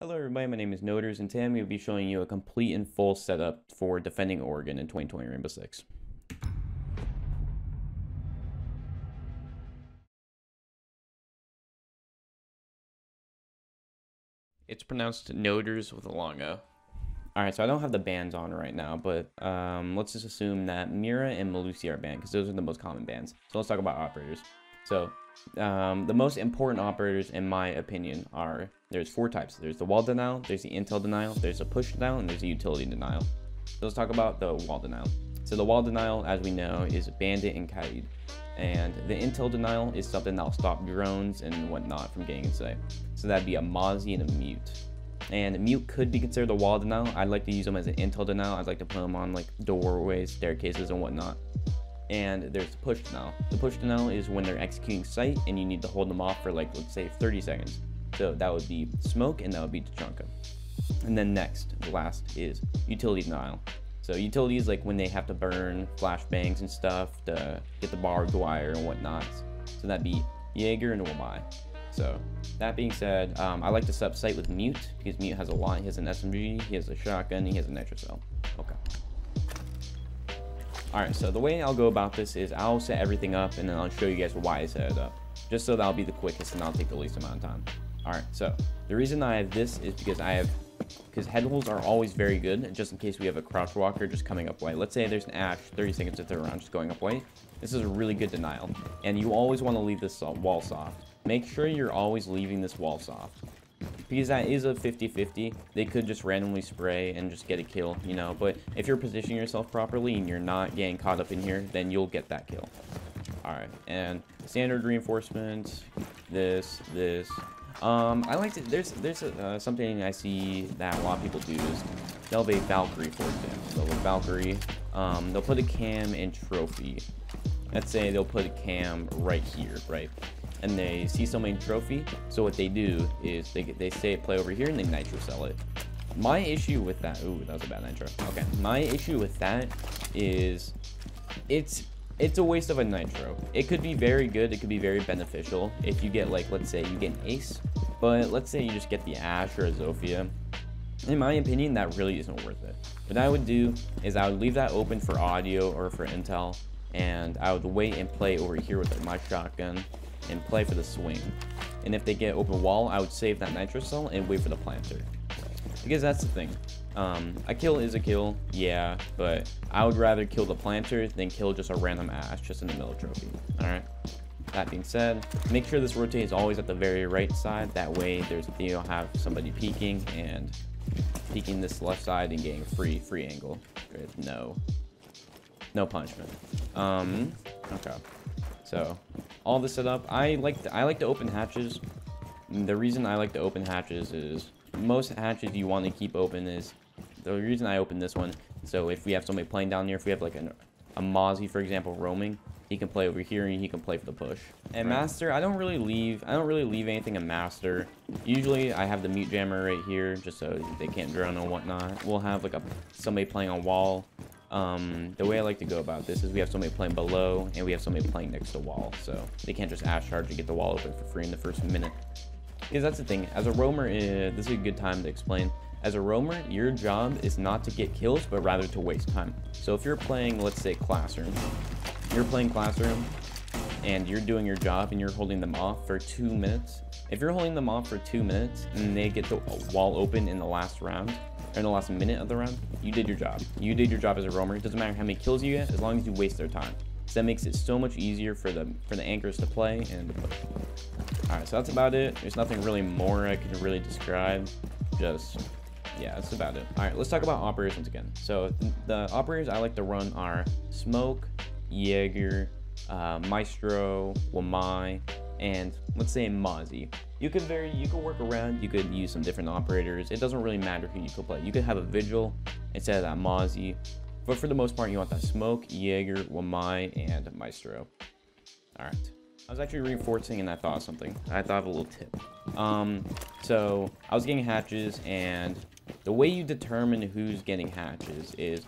Hello everybody, my name is Noders, and today I'm going to be showing you a complete and full setup for defending Oregon in 2020 Rainbow Six. It's pronounced Noders with a long O. Alright, so I don't have the bans on right now, but let's just assume that Mira and Malusi are banned, because those are the most common bans. So let's talk about operators. So, the most important operators, in my opinion, are, there's four types. There's the wall denial, there's the intel denial, there's a push denial, and there's a utility denial. So let's talk about the wall denial. So the wall denial, as we know, is bandit and keycaps. And the intel denial is something that'll stop drones and whatnot from getting inside. So that'd be a mozzie and a mute. And mute could be considered a wall denial. I'd like to use them as an intel denial. I'd like to put them on like doorways, staircases, and whatnot. And there's the push denial. The push denial is when they're executing sight and you need to hold them off for like, let's say 30 seconds. So that would be smoke and that would be Tachanka. And then next, the last is utility denial. So utility is like when they have to burn flashbangs and stuff to get the barbed wire and whatnot. So that'd be Jager and Wamai. So that being said, I like to set up sight with mute because mute has a lot. He has an SMG, he has a shotgun, he has a nitro cell. Okay. Alright, so the way I'll go about this is I'll set everything up and then I'll show you guys why I set it up. Just so that'll be the quickest and I'll take the least amount of time. Alright, so the reason I have this is because head holes are always very good, just in case we have a crouch walker just coming up white. Let's say there's an ash, 30 seconds to throw around just going up white. This is a really good denial. And you always want to leave this wall soft. Make sure you're always leaving this wall soft. Because that is a 50-50. They could just randomly spray and just get a kill, you know. But if you're positioning yourself properly and you're not getting caught up in here, then you'll get that kill. Alright, and standard reinforcement, this. I like to, there's something I see that a lot of people do is they'll have a Valkyrie, for example. So with Valkyrie, they'll put a cam in trophy. Let's say they'll put a cam right here, right? And they see somebody in trophy, so what they do is they say play over here and they nitro sell it. My issue with that, ooh, that was a bad nitro. Okay, my issue with that is it's a waste of a nitro. It could be very good, it could be very beneficial if you get, like, let's say you get an ace, but let's say you just get the Ash or a Zofia. In my opinion, that really isn't worth it. What I would do is I would leave that open for audio or for intel, and I would wait and play over here with my shotgun and play for the swing. And if they get open wall, I would save that nitro cell and wait for the planter. Because that's the thing. A kill is a kill, yeah, but I would rather kill the planter than kill just a random Ash just in the middle trophy. Alright. That being said, make sure this rotate is always at the very right side. That way you don't have somebody peeking and peeking this left side and getting free angle. There's no punishment. Okay. So all this setup, I like to open hatches. The reason I like to open hatches is most hatches you want to keep open is the reason I open this one. So if we have somebody playing down here, if we have like a mozzie, for example, roaming, he can play over here and he can play for the push. And master, I don't really leave anything in master. Usually I have the mute jammer right here just so they can't drone and whatnot. We'll have like somebody playing on wall. The way I like to go about this is we have somebody playing below and we have somebody playing next to the wall, so they can't just ash charge to get the wall open for free in the first minute. Because that's the thing, as a roamer, this is a good time to explain. As a roamer, your job is not to get kills, but rather to waste time. So if you're playing, let's say, classroom, and you're doing your job and you're holding them off for 2 minutes. If you're holding them off for 2 minutes and they get the wall open in the last round, or in the last minute of the round, you did your job. You did your job as a roamer. It doesn't matter how many kills you get, as long as you waste their time. So that makes it so much easier for the anchors to play and to push. Alright, so that's about it. There's nothing really more I could really describe. Yeah, that's about it. Alright, let's talk about operations again. So the operators I like to run are Smoke, Jager, Maestro, Wamai, and let's say Mozzie. You could work around, you could use some different operators. It doesn't really matter who you could play. You could have a Vigil instead of that Mozzie. But for the most part, you want that Smoke, Jager, Wamai, and Maestro. Alright. I was actually reinforcing and I thought of something. I thought of a little tip. So I was getting hatches, and the way you determine who's getting hatches is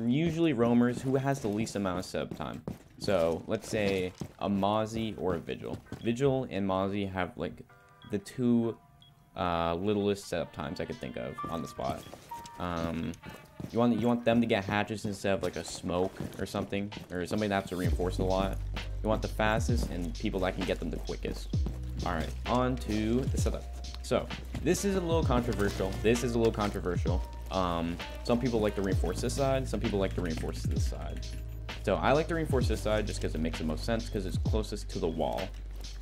usually roamers who has the least amount of setup time. So let's say a Mozzie or a Vigil. Vigil and Mozzie have like the two littlest setup times I could think of on the spot. You want them to get hatches instead of like a smoke or something, or somebody that has to reinforce a lot. You want the fastest and people that can get them the quickest. All right, on to the setup. So this is a little controversial. Some people like to reinforce this side. Some people like to reinforce this side. So I like to reinforce this side just because it makes the most sense, because it's closest to the wall.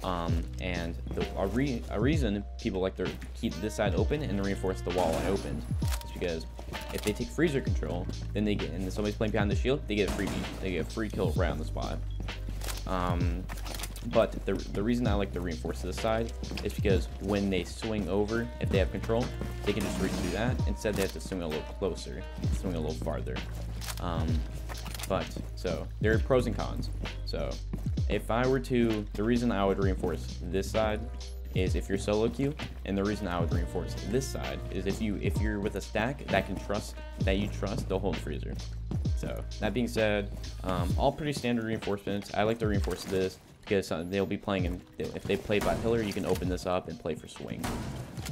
And a reason people like to keep this side open and reinforce the wall unopened is because if they take freezer control, then they get, and somebody's playing behind the shield, they get a freebie. They get a free kill right on the spot. But the reason I like to reinforce this side is because when they swing over, if they have control, they can just redo that. Instead, they have to swing a little closer, swing a little farther. So there are pros and cons. So if I were to, the reason I would reinforce this side is if you're solo queue, and the reason I would reinforce this side is if you're with a stack that you trust, they'll hold freezer. So that being said, all pretty standard reinforcements. I like to reinforce this because they'll be playing if they play by pillar, you can open this up and play for swing.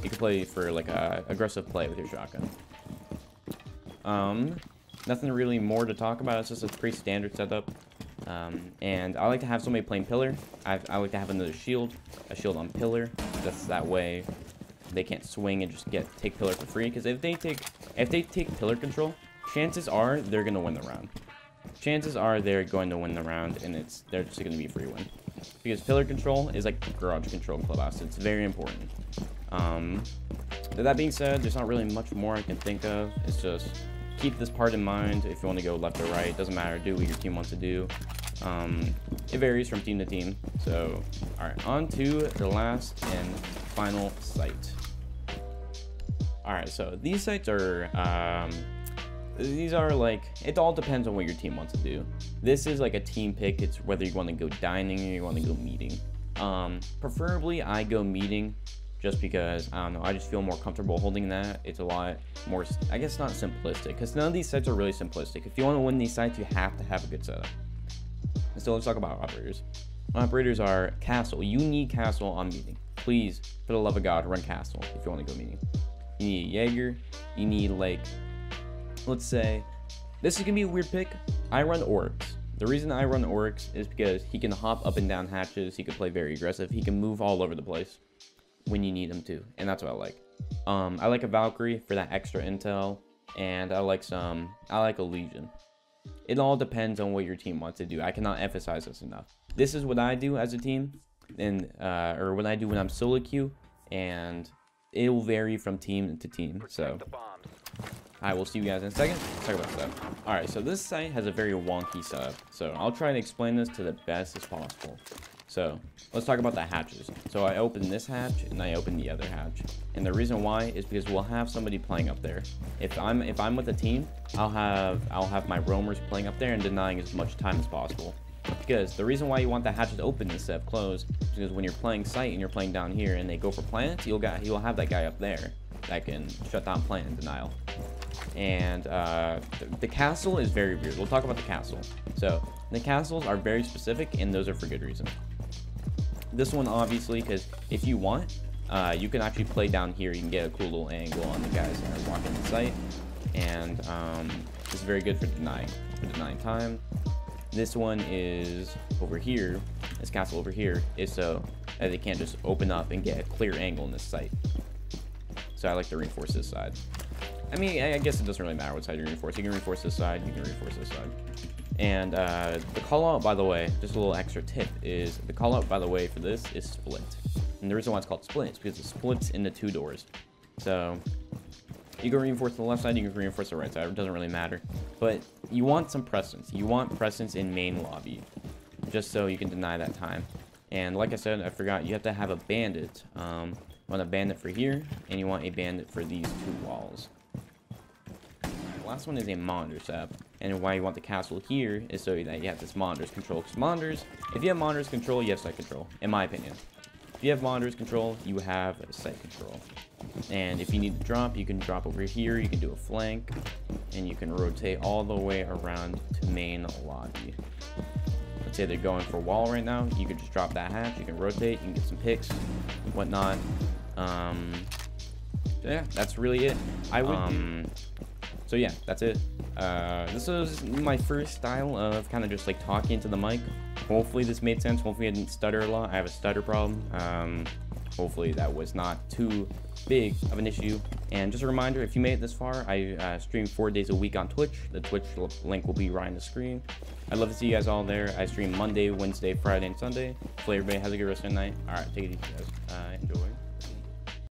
You can play for like a aggressive play with your shotgun. Nothing really more to talk about. It's just a pretty standard setup. And I like to have somebody playing pillar. I like to have another shield, a shield on pillar. That's that way they can't swing and just take pillar for free. Because if they take pillar control, chances are they're gonna win the round. Chances are they're going to win the round, and they're just gonna be a free win. Because pillar control is like garage control in Clubhouse. It's very important. That being said, there's not really much more I can think of. It's just keep this part in mind. If you want to go left or right, doesn't matter. Do what your team wants to do. It varies from team to team. So, all right, on to the last and final site. All right, so these sites are like, it all depends on what your team wants to do. This is like a team pick. It's whether you want to go dining or you want to go meeting. Preferably I go meeting, just because, I don't know, I just feel more comfortable holding that. It's a lot more, I guess, not simplistic, because none of these sites are really simplistic. If you want to win these sites, you have to have a good setup. And so let's talk about operators. Operators are castle. You need castle on meeting. Please, for the love of God, run castle if you want to go meeting. You need a jager. You need, like, let's say, this is going to be a weird pick. I run orcs. The reason I run orcs is because he can hop up and down hatches. He can play very aggressive. He can move all over the place when you need him to, and that's what I like. I like a Valkyrie for that extra intel, and I like a Legion. It all depends on what your team wants to do. I cannot emphasize this enough. This is what I do as a team, and or what I do when I'm solo queue, and it will vary from team to team. So I will see you guys in a second. Let's talk about stuff. All right, so this site has a very wonky setup, so I'll try to explain this to the best as possible. So let's talk about the hatches. So I open this hatch and I open the other hatch, and the reason why is because we'll have somebody playing up there. If I'm with a team, I'll have my roamers playing up there and denying as much time as possible. Because the reason why you want the hatches open instead of closed is because when you're playing site and you're playing down here and they go for plants, you'll have that guy up there that can shut down plant and denial. And the castle is very weird. We'll talk about the castle. So the castles are very specific, and those are for good reason. This one, obviously, because if you want, you can actually play down here. You can get a cool little angle on the guys that are walking the site, and it's very good for denying time. This one is over here. This castle over here is so that they can't just open up and get a clear angle in this site. So I like to reinforce this side. I mean, I guess it doesn't really matter what side you reinforce. You can reinforce this side, you can reinforce this side. And the call out, by the way, just a little extra tip, is the call out, by the way, for this is split. And the reason why it's called split is because it splits into 2 doors. So you can reinforce the left side, you can reinforce the right side. It doesn't really matter. But you want some presence. You want presence in main lobby, just so you can deny that time. And like I said, I forgot, you have to have a bandit. You want a bandit for here, and you want a bandit for these 2 walls. The last one is a monitor setup, and why you want the castle here is so that you have this monitors control. Because monitors, if you have monitors control, you have site control, in my opinion. If you have monitors control, you have site control. And if you need to drop, you can drop over here, you can do a flank, and you can rotate all the way around to main lobby. Let's say they're going for wall right now, you can just drop that hatch, you can rotate, you can get some picks, whatnot. yeah, that's really it. I would. So yeah, that's it. This was my first style of kind of just like talking into the mic. Hopefully this made sense. Hopefully I didn't stutter a lot. I have a stutter problem. Hopefully that was not too big of an issue. And just a reminder, if you made it this far, I stream 4 days a week on Twitch. The Twitch link will be right on the screen. I'd love to see you guys all there. I stream Monday, Wednesday, Friday, and Sunday. Hopefully everybody has a good rest of the night. All right, take it easy, guys. Enjoy.